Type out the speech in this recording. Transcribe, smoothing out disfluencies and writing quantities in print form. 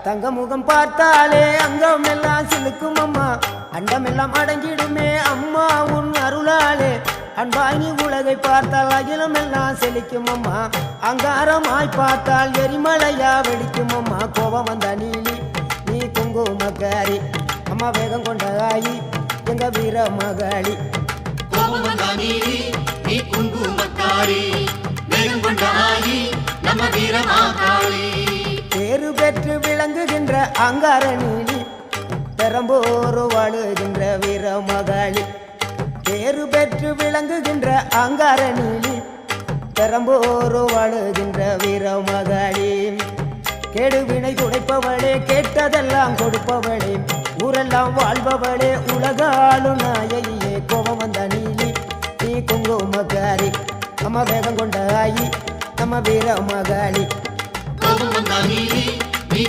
தங்க முகம் பார்த்தாலே அங்கம் எல்லாம் சிலுக்கும் அம்மா அண்டமெல்லாம் அடங்கிடுமே அம்மா உன் அருளாலே அன்பாய் நீ உலகை பார்த்தால் அகிலம் எல்லாம் செழிக்கும் அம்மா அங்காரமாய் பார்த்தால் எரிமலையா வெடிக்கும் அம்மா கோபம் வந்த நீலி நீ குங்குமக்காரி அம்மா வேகம் கொண்ட ஆயி எங்க வீர மகாளி கோபம் வந்த நீலி நீ குங்குமக்காரி வேகம் கொண்ட ஆயி நம்ம வீர மகாளி பேரு பெற்று விளங்குகின்ற அங்கார நீலி பெரம்போர் வாழுகின்ற வீர மகாளி பேரு பெற்று விளங்குகின்ற அங்கார நீலி பெரம்போர் வாழுகின்ற வீர மகாளி கேடுவினை துடைப்பவளே கேட்டதெல்லாம் கொடுப்பவளே ஊரெல்லாம் வாழ்பவளே உலகாலும் நாயகியே கோபம் வந்த நீலி நீ குங்குமக்காரி நம்ம வேகம் கொண்ட ஆயி நம்ம வீர மகாளி கோபம் வந்த நீலி நீ